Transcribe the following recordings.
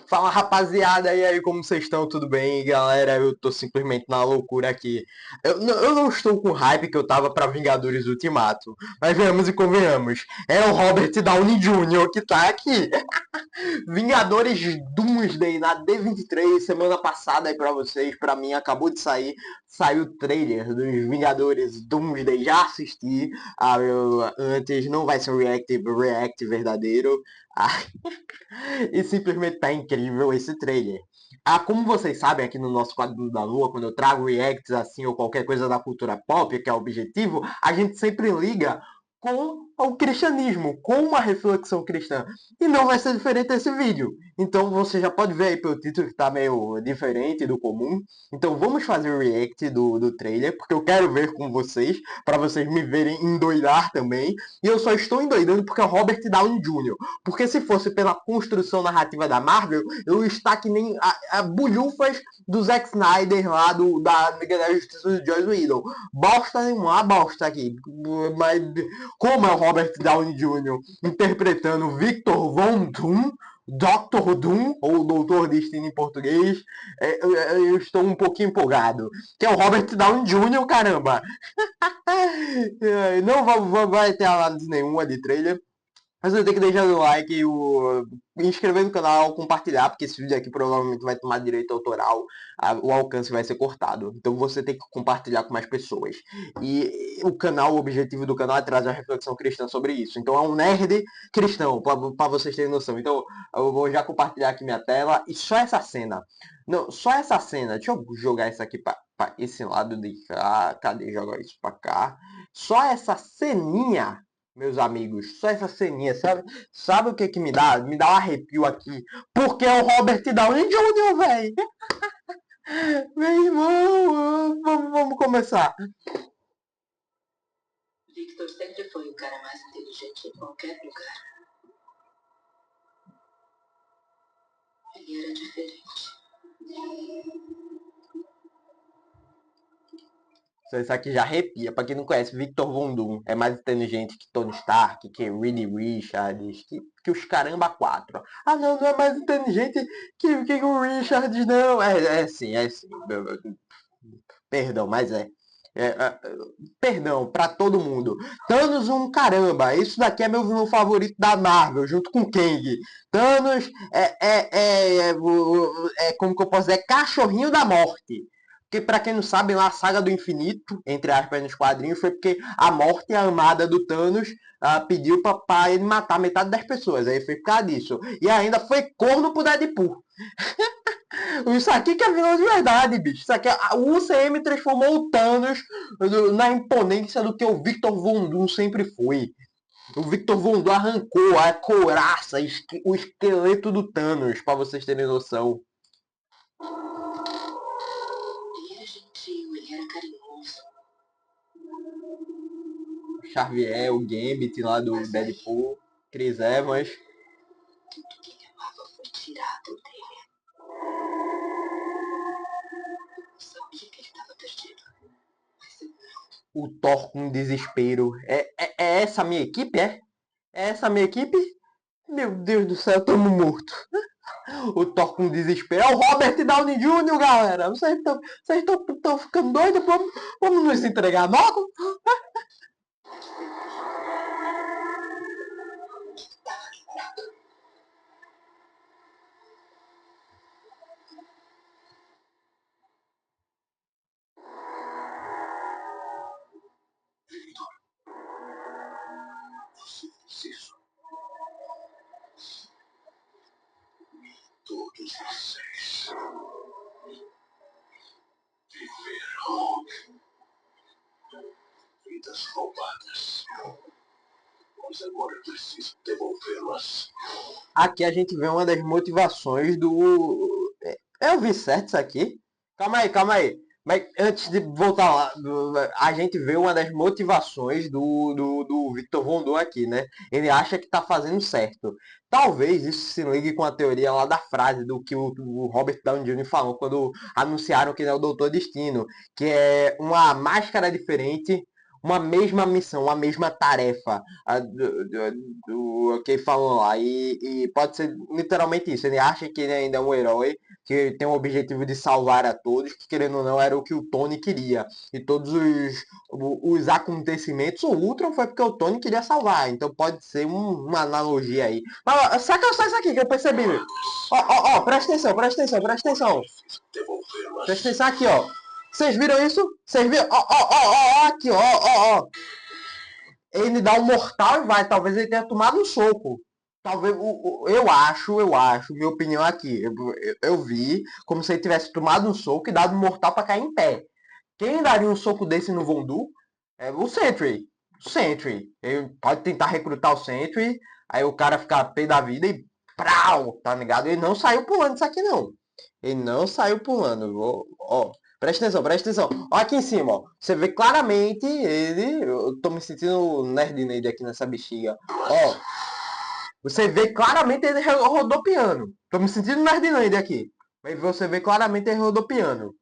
Fala rapaziada, e aí como vocês estão? Tudo bem, galera? Eu tô simplesmente na loucura aqui. Eu não estou com hype que eu tava pra Vingadores Ultimato, mas venhamos e convenhamos. É o Robert Downey Jr. que tá aqui. Vingadores Doomsday na D23, semana passada aí pra vocês, pra mim acabou de sair. Saiu o trailer dos Vingadores Doomsday, já assisti. Antes, não vai ser um react verdadeiro. Ah, e simplesmente tá incrível esse trailer. Como vocês sabem, aqui no nosso quadro da Lua, quando eu trago reacts assim ou qualquer coisa da cultura pop, que é o objetivo, a gente sempre liga com o cristianismo, com uma reflexão cristã. E não vai ser diferente desse vídeo. Então você já pode ver aí pelo título que tá meio diferente do comum. Então vamos fazer o react do trailer, porque eu quero ver com vocês, para vocês me verem endoidar também. E eu só estou endoidando porque é o Robert Downey Jr. Porque se fosse pela construção narrativa da Marvel, eu está que nem a bulhufas do Zack Snyder lá da Liga da Justiça do Joss Whedon. Bosta nenhuma, bosta aqui. Mas como é o Robert Downey Jr. interpretando Victor Von Doom, Doctor Doom, ou Doutor Destino em português, eu estou um pouquinho empolgado. Que é o Robert Downey Jr., caramba! Não vai ter análise nenhuma de trailer. Mas você tem que deixar o like, inscrever no canal, compartilhar, porque esse vídeo aqui provavelmente vai tomar direito autoral, o alcance vai ser cortado. Então você tem que compartilhar com mais pessoas. E o objetivo do canal é trazer uma reflexão cristã sobre isso. Então é um nerd cristão, para vocês terem noção. Então eu vou já compartilhar aqui minha tela e só essa cena. Não, só essa cena. Deixa eu jogar isso aqui para esse lado de cá. Cadê? Joga isso para cá. Só essa ceninha, meus amigos, só essa ceninha, sabe? Sabe o que que me dá? Me dá um arrepio aqui. Porque é o Robert Downey Jr., velho. Meu irmão, vamos começar. Victor sempre foi o cara mais inteligente em qualquer lugar. Ele era diferente. Isso aqui já arrepia. Pra quem não conhece, Victor Von Doom é mais inteligente que Tony Stark, que Reed Richards, que os caramba quatro. Ah, não, não é mais inteligente que o Richards, não. É sim, é sim. Perdão, mas perdão pra todo mundo. Thanos um caramba. Isso daqui é meu vilão favorito da Marvel, junto com Kang. Thanos como que eu posso dizer? É cachorrinho da morte. Porque, pra quem não sabe, lá a saga do infinito, entre aspas, nos quadrinhos, foi porque a morte, a amada do Thanos, pediu pra ele matar metade das pessoas. Aí foi por causa disso. E ainda foi corno pro Deadpool. Isso aqui que é vilão de verdade, bicho. Isso aqui o UCM transformou o Thanos na imponência do que o Victor Von Doom sempre foi. O Victor Von Doom arrancou a couraça, o esqueleto do Thanos, pra vocês terem noção. Ele era gentil, ele era carinhoso. Xavier, o Gambit lá do Deadpool, Chris Evans. Tudo que ele amava foi tirado dele. Eu sabia que ele estava perdido. Mas eu não. O Thor com desespero. É essa a minha equipe, é? É essa a minha equipe? Meu Deus do céu, tamo morto. O Thor com desespero. É o Robert Downey Jr., galera. Vocês estão ficando doidos? Vamos nos entregar logo? Você fez isso. Todos vocês viverão vidas roubadas. Mas agora eu preciso devolvê-las. Aqui a gente vê uma das motivações do. Eu vi certo isso aqui? Calma aí, calma aí. Mas antes de voltar lá, a gente vê uma das motivações do Victor Von Doom aqui, né? Ele acha que tá fazendo certo. Talvez isso se ligue com a teoria lá da frase do que o Robert Downey Jr. falou quando anunciaram que ele é o Doutor Destino, que é uma máscara diferente, uma mesma missão, uma mesma tarefa do que falam lá. E pode ser literalmente isso. Ele acha que ele ainda é um herói, que tem o objetivo de salvar a todos, que querendo ou não era o que o Tony queria. E todos os acontecimentos, o Ultron foi porque o Tony queria salvar. Então pode ser uma analogia aí. Mas saca só isso aqui que eu percebi. Ó, presta atenção, presta atenção, presta atenção. Presta atenção aqui, ó. Vocês viram isso? Vocês viram? Ó, aqui, ó. Ele dá um mortal e vai. Talvez ele tenha tomado um soco. Talvez, eu acho, minha opinião aqui. Eu vi como se ele tivesse tomado um soco e dado um mortal pra cair em pé. Quem daria um soco desse no Vondu é o Sentry. O Sentry. Ele pode tentar recrutar o Sentry, aí o cara fica pé da vida e prau, tá ligado? Ele não saiu pulando isso aqui, não. Ele não saiu pulando. Ó, presta atenção, presta atenção. Ó aqui em cima, ó. Você vê claramente ele. Eu tô me sentindo nerd nele aqui nessa bexiga. Ó. Você vê claramente ele rodopiando. Tô me sentindo nerd nele aqui. Mas você vê claramente ele rodopiando.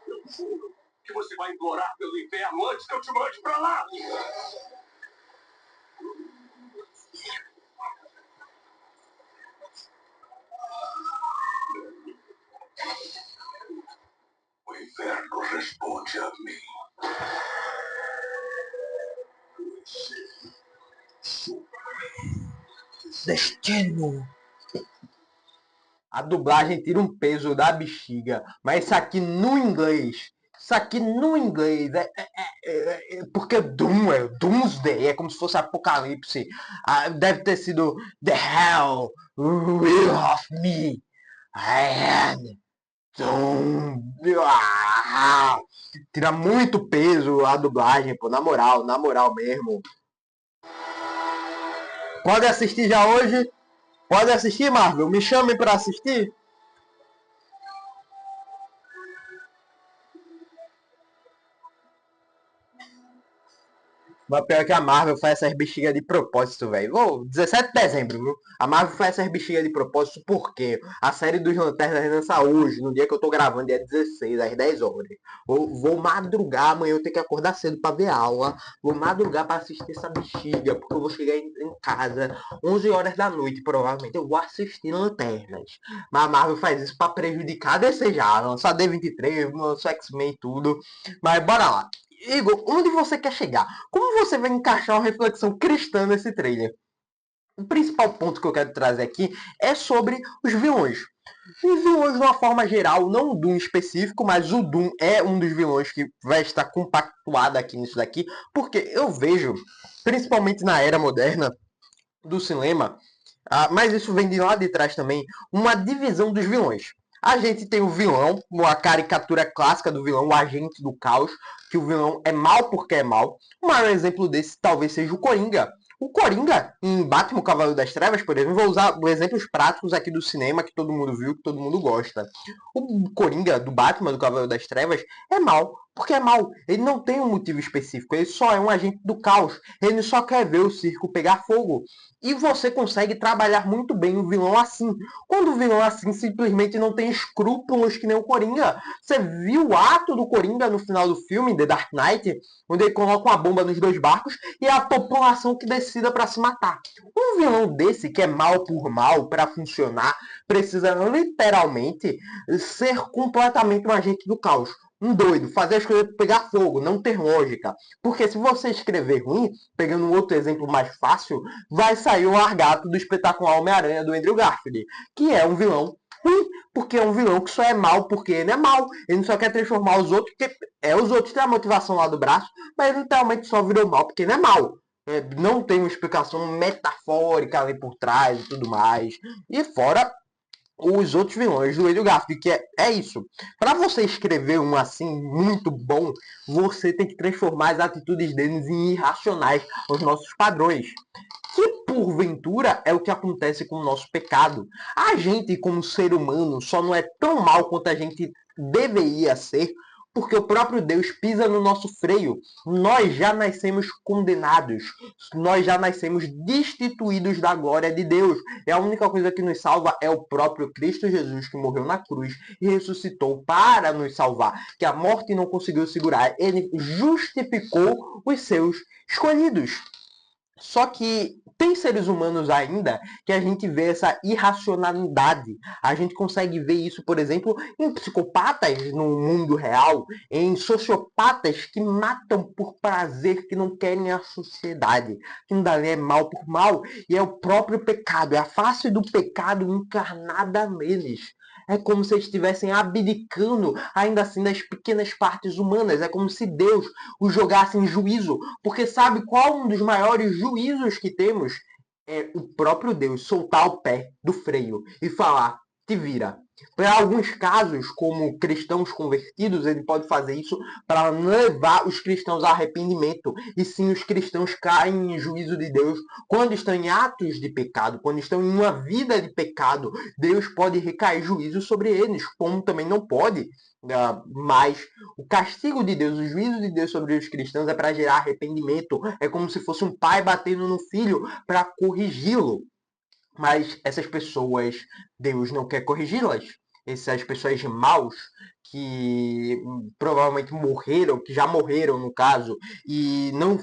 Eu juro que você vai implorar pelo inferno antes que eu te mande pra lá. O inferno responde a mim. Destino. A dublagem tira um peso da bexiga. Mas isso aqui no inglês. Isso aqui no inglês. Porque Doom é Doomsday. É como se fosse Apocalipse. Deve ter sido The Hell will of me. I am Doom. Tira muito peso a dublagem, pô. Na moral mesmo. Pode assistir já hoje? Pode assistir, Marvel? Me chame para assistir? Mas pior que a Marvel faz essas bexigas de propósito, velho. 17 de dezembro, viu? A Marvel faz essas bexigas de propósito porque a série dos Lanternas lança hoje, no dia que eu tô gravando, dia 16, às 10 horas. Vou madrugar, amanhã eu tenho que acordar cedo pra ver aula. Vou madrugar pra assistir essa bexiga, porque eu vou chegar em casa 11 horas da noite, provavelmente. Eu vou assistir Lanternas. Mas a Marvel faz isso pra prejudicar a DC já. Lançou a D23, lançou X-Men e tudo. Mas bora lá. Igor, onde você quer chegar? Como você vai encaixar uma reflexão cristã nesse trailer? O principal ponto que eu quero trazer aqui é sobre os vilões. Os vilões, de uma forma geral, não o Doom específico, mas o Doom é um dos vilões que vai estar compactuado aqui nisso daqui, porque eu vejo, principalmente na era moderna do cinema, mas isso vem de lá de trás também, uma divisão dos vilões. A gente tem o vilão, uma caricatura clássica do vilão, o agente do caos, que o vilão é mal porque é mal. O maior exemplo desse talvez seja o Coringa. O Coringa, em Batman, o Cavaleiro das Trevas, por exemplo, vou usar exemplos práticos aqui do cinema que todo mundo viu, que todo mundo gosta. O Coringa do Batman, do Cavaleiro das Trevas, é mal, porque é mal. Ele não tem um motivo específico, ele só é um agente do caos. Ele só quer ver o circo pegar fogo. E você consegue trabalhar muito bem o vilão assim. Quando o vilão assim simplesmente não tem escrúpulos que nem o Coringa. Você viu o ato do Coringa no final do filme, The Dark Knight, onde ele coloca uma bomba nos dois barcos e é a população que decida para se matar. Um vilão desse, que é mal por mal, para funcionar, precisa literalmente ser completamente um agente do caos. Um doido, fazer as coisas pegar fogo, não ter lógica. Porque se você escrever ruim, pegando um outro exemplo mais fácil, vai sair o Largato do espetacular Homem-Aranha do Andrew Garfield, que é um vilão ruim, porque é um vilão que só é mal porque ele é mal. Ele só quer transformar os outros, porque os outros têm a motivação lá do braço, mas ele literalmente só virou mal porque ele é mal. Não tem uma explicação metafórica ali por trás e tudo mais. E fora os outros vilões do Andrew Garfield, que é isso. Para você escrever um assim muito bom, você tem que transformar as atitudes deles em irracionais aos nossos padrões. Que porventura é o que acontece com o nosso pecado. A gente, como ser humano, só não é tão mal quanto a gente deveria ser porque o próprio Deus pisa no nosso freio. Nós já nascemos condenados. Nós já nascemos destituídos da glória de Deus. E a única coisa que nos salva é o próprio Cristo Jesus, que morreu na cruz e ressuscitou para nos salvar. Que a morte não conseguiu segurar. Ele justificou os seus escolhidos. Só que tem seres humanos ainda que a gente vê essa irracionalidade. A gente consegue ver isso, por exemplo, em psicopatas no mundo real, em sociopatas que matam por prazer, que não querem a sociedade, que não dá mal por mal, e é o próprio pecado, é a face do pecado encarnada neles. É como se eles estivessem abdicando, ainda assim, das pequenas partes humanas. É como se Deus os jogasse em juízo. Porque sabe qual um dos maiores juízos que temos? É o próprio Deus soltar o pé do freio e falar, te vira. Para alguns casos, como cristãos convertidos, ele pode fazer isso para levar os cristãos ao arrependimento. E sim, os cristãos caem em juízo de Deus quando estão em atos de pecado, quando estão em uma vida de pecado. Deus pode recair juízo sobre eles, como também não pode. Mas o castigo de Deus, o juízo de Deus sobre os cristãos é para gerar arrependimento. É como se fosse um pai batendo no filho para corrigi-lo. Mas essas pessoas, Deus não quer corrigi-las. Essas pessoas maus que provavelmente morreram, que já morreram no caso, e não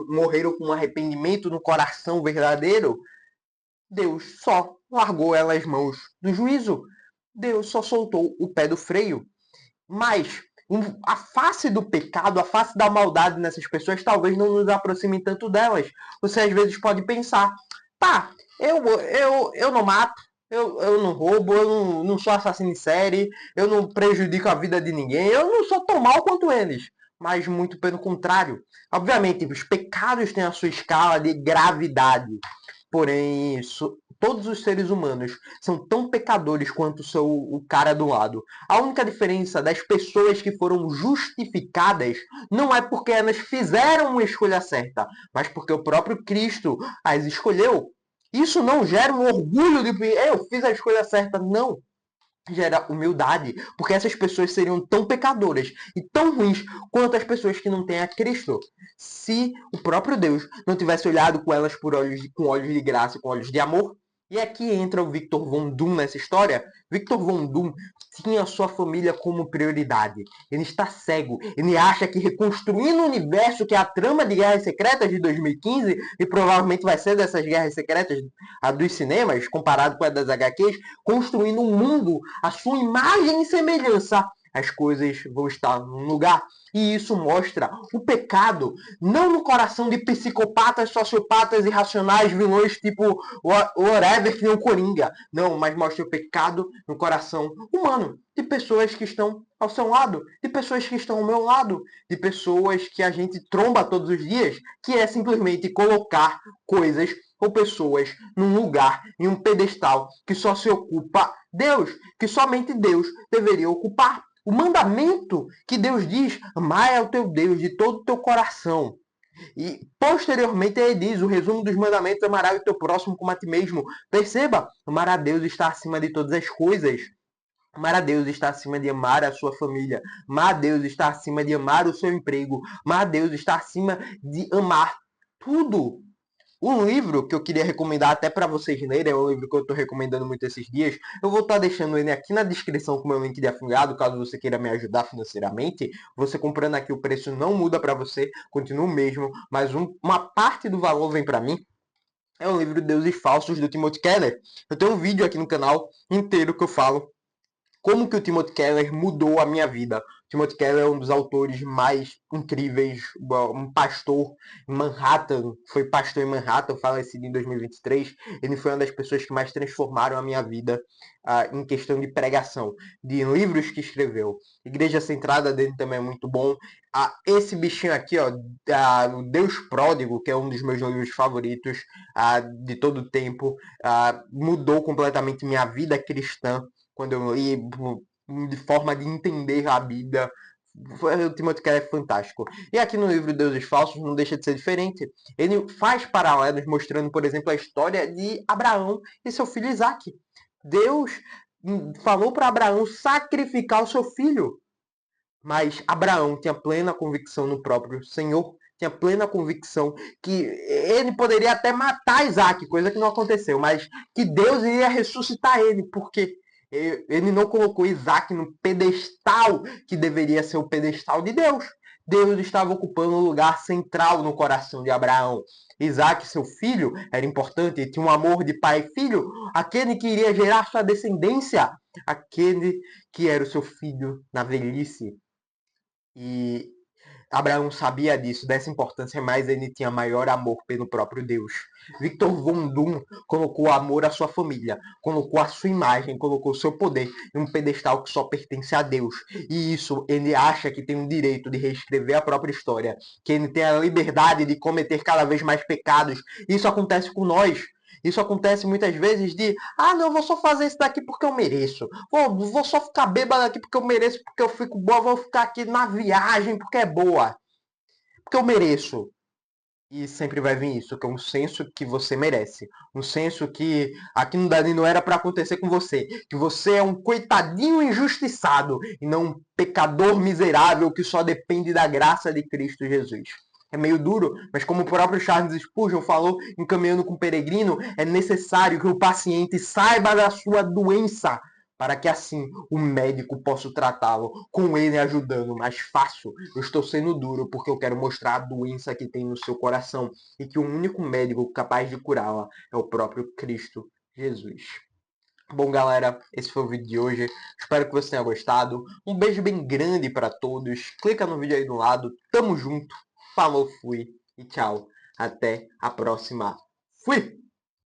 morreram com arrependimento no coração verdadeiro, Deus só largou elas as mãos do juízo. Deus só soltou o pé do freio. Mas a face do pecado, a face da maldade nessas pessoas talvez não nos aproxime tanto delas. Você às vezes pode pensar, tá, eu não mato, eu não roubo, eu não sou assassino em série, eu não prejudico a vida de ninguém, eu não sou tão mal quanto eles. Mas muito pelo contrário. Obviamente, os pecados têm a sua escala de gravidade. Porém, todos os seres humanos são tão pecadores quanto o cara do lado. A única diferença das pessoas que foram justificadas não é porque elas fizeram uma escolha certa, mas porque o próprio Cristo as escolheu. Isso não gera um orgulho de eu fiz a escolha certa, não. Gera humildade, porque essas pessoas seriam tão pecadoras e tão ruins quanto as pessoas que não têm a Cristo. Se o próprio Deus não tivesse olhado com elas com olhos de graça, com olhos de amor. E aqui entra o Victor Von Doom nessa história. Victor Von Doom tinha sua família como prioridade. Ele está cego. Ele acha que reconstruindo o universo, que é a trama de Guerras Secretas de 2015, e provavelmente vai ser dessas Guerras Secretas dos cinemas, comparado com a das HQs, construindo um mundo à sua imagem e semelhança, as coisas vão estar num lugar. E isso mostra o pecado, não no coração de psicopatas, sociopatas, irracionais, vilões tipo whatever, que nem o Coringa. Não, mas mostra o pecado no coração humano, de pessoas que estão ao seu lado, de pessoas que estão ao meu lado, de pessoas que a gente tromba todos os dias, que é simplesmente colocar coisas ou pessoas num lugar, em um pedestal que só se ocupa Deus, que somente Deus deveria ocupar. O mandamento que Deus diz, amar ao teu Deus de todo o teu coração. E posteriormente ele diz, o resumo dos mandamentos, amarás o teu próximo como a ti mesmo. Perceba, amar a Deus está acima de todas as coisas. Amar a Deus está acima de amar a sua família. Amar a Deus está acima de amar o seu emprego. Amar a Deus está acima de amar tudo. Um livro que eu queria recomendar até para vocês lerem, é um livro que eu estou recomendando muito esses dias. Eu vou estar deixando ele aqui na descrição com o meu link de afiliado, caso você queira me ajudar financeiramente. Você comprando aqui, o preço não muda para você, continua o mesmo, mas uma parte do valor vem para mim. É o livro Deuses Falsos, do Timothy Keller. Eu tenho um vídeo aqui no canal inteiro que eu falo como que o Timothy Keller mudou a minha vida. O Timothy Keller é um dos autores mais incríveis, um pastor em Manhattan, foi pastor em Manhattan, falecido em 2023. Ele foi uma das pessoas que mais transformaram a minha vida em questão de pregação, de livros que escreveu. Igreja Centrada dele também é muito bom. Esse bichinho aqui, ó, o Deus Pródigo, que é um dos meus livros favoritos de todo o tempo, mudou completamente minha vida cristã. Quando eu li de forma de entender a Bíblia, o Timothy Keller é fantástico. E aqui no livro Deuses Falsos não deixa de ser diferente. Ele faz paralelos mostrando, por exemplo, a história de Abraão e seu filho Isaac. Deus falou para Abraão sacrificar o seu filho. Mas Abraão tinha plena convicção no próprio Senhor, tinha plena convicção que ele poderia até matar Isaac, coisa que não aconteceu, mas que Deus iria ressuscitar ele, porque ele não colocou Isaac no pedestal que deveria ser o pedestal de Deus. Deus estava ocupando um lugar central no coração de Abraão. Isaac, seu filho, era importante, ele tinha um amor de pai e filho, aquele que iria gerar sua descendência, aquele que era o seu filho na velhice. E Abraão sabia disso, dessa importância, mas ele tinha maior amor pelo próprio Deus. Victor Von Doom colocou amor à sua família, colocou a sua imagem, colocou o seu poder em um pedestal que só pertence a Deus. E isso ele acha que tem o direito de reescrever a própria história, que ele tem a liberdade de cometer cada vez mais pecados. Isso acontece com nós. Isso acontece muitas vezes de, não, eu vou só fazer isso daqui porque eu mereço. Vou só ficar bêbado aqui porque eu mereço, porque eu fico boa, vou ficar aqui na viagem porque é boa. Porque eu mereço. E sempre vai vir isso, que é um senso que você merece. Um senso que aquilo dali não era para acontecer com você. Que você é um coitadinho injustiçado e não um pecador miserável que só depende da graça de Cristo Jesus. É meio duro, mas como o próprio Charles Spurgeon falou em Caminhando com o Peregrino, é necessário que o paciente saiba da sua doença para que assim o médico possa tratá-lo, com ele ajudando mais fácil. Eu estou sendo duro porque eu quero mostrar a doença que tem no seu coração e que o único médico capaz de curá-la é o próprio Cristo Jesus. Bom, galera, esse foi o vídeo de hoje. Espero que você tenha gostado. Um beijo bem grande para todos. Clica no vídeo aí do lado. Tamo junto. Falou, fui e tchau. Até a próxima. Fui!